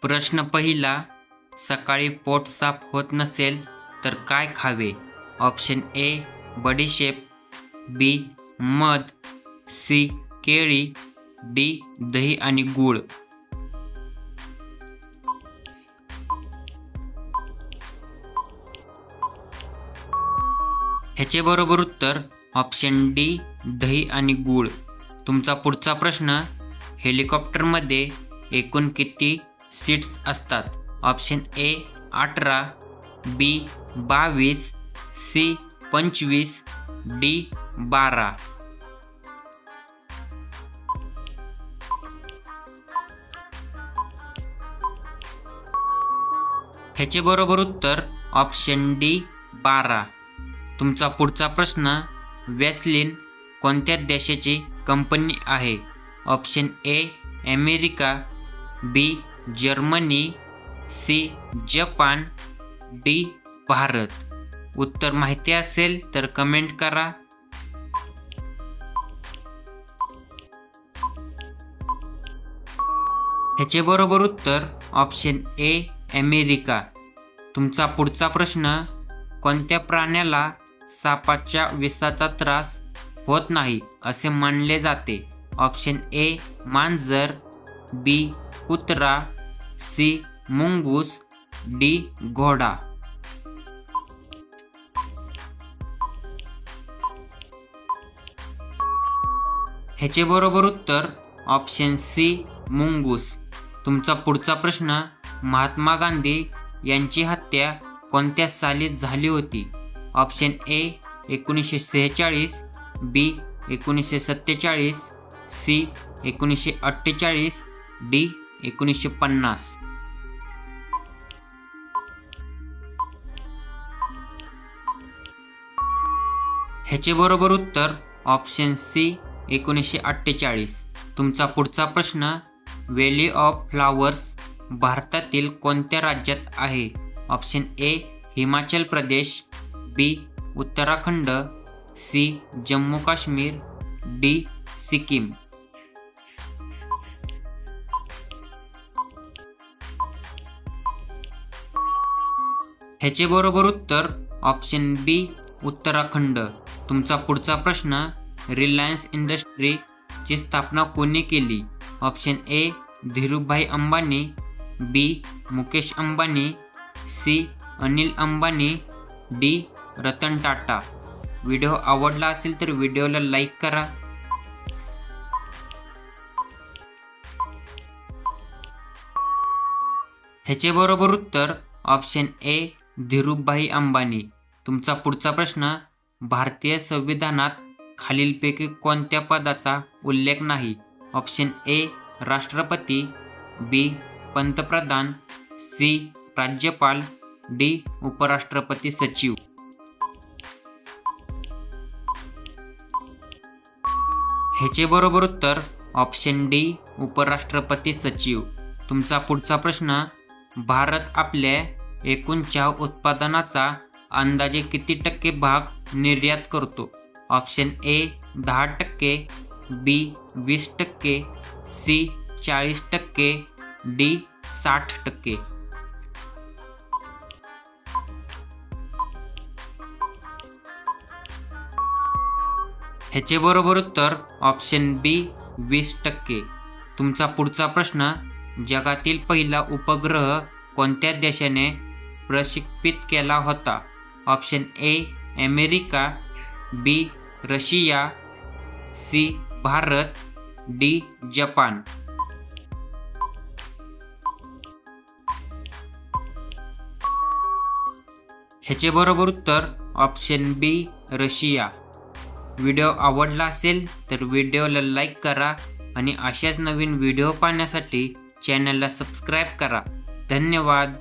प्रश्न पहिला, सकाळी पोट साफ होत नसेल तर काय खावे? ऑप्शन ए बडीशेप, बी मध, सी केळी, डी दही आणि गूळ. ह्याचे बरोबर उत्तर ऑप्शन डी दही आणि गूळ. तुमचा पुढचा प्रश्न, हेलिकॉप्टरमध्ये एकूण किती सीट्स असतात? Option A 18, B 22, C 25, D 12. ह्याचे बरोबर उत्तर ऑप्शन डी 12. तुमचा पुढचा प्रश्न, व्हॅसलीन कोणत्या देशाची कंपनी आहे? Option A America, B Germany, C Japan, D Bharat. उत्तर माहिती असेल तर कमेंट करा. ह्याचे बरोबर उत्तर ऑप्शन ए अमेरिका. तुमचा पुढचा प्रश्न, कोणत्या प्राण्याला सापाच्या विषाचा त्रास होत नाही असे मानले जाते? ऑप्शन ए मांजर, बी कुत्रा, सी मुंगूस, डी घोडा. ह्याचे बरोबर उत्तर ऑप्शन सी मुंगूस. तुमचा पुढचा प्रश्न, महात्मा गांधी यांची हत्या कोणत्या साली झाली होती? Option A 1946, B 1947, C 1948, D 1950. ह्याचे बरोबर उत्तर ऑप्शन सी 1948. तुमचा पुढचा प्रश्न, व्हॅली ऑफ फ्लावर्स भारतातील कोणत्या राज्यात आहे? Option A Himachal Pradesh, B Uttarakhand, C Jammu Kashmir, D Sikkim. ह्याचे बरोबर उत्तर ऑप्शन बी उत्तराखंड. तुमचा पुढचा प्रश्न, रिलायन्स इंडस्ट्रीजची स्थापना कोणी केली? Option A Dhirubhai Ambani, B Mukesh Ambani, C Anil Ambani, D Ratan Tata. Video आवडला असेल तर व्हिडिओला लाईक करा. ह्याचे बरोबर उत्तर ऑप्शन ए धीरूभाई अंबानी. तुमचा पुढचा प्रश्न, भारतीय संविधानात खालीलपैकी कोणत्या पदाचा उल्लेख नाही? ऑप्शन ए राष्ट्रपती, बी पंतप्रधान, सी राज्यपाल, डी उपराष्ट्रपती सचिव. ह्याचे बरोबर उत्तर ऑप्शन डी उपराष्ट्रपती सचिव. तुमचा पुढचा प्रश्न, भारत आपल्या एकूण चहा उत्पादनाचा अंदाजे किती टक्के भाग निर्यात करतो? Option A 10%, B 20%, C 40%, D 60%. ह्याचे बरोबर उत्तर ऑप्शन बी 20%. तुमचा पुढचा प्रश्न, जगातील पहिला उपग्रह कोणत्या देशाने प्रक्षेपित केला होता? Option A America, B Russia, C Bharat, D Japan. ह्याचे बरोबर उत्तर ऑप्शन बी रशिया. व्हिडिओ आवडला असेल तर व्हिडिओला लाईक करा आणि अशाच नवीन व्हिडिओ पाहण्यासाठी चॅनलला सबस्क्राईब करा. धन्यवाद.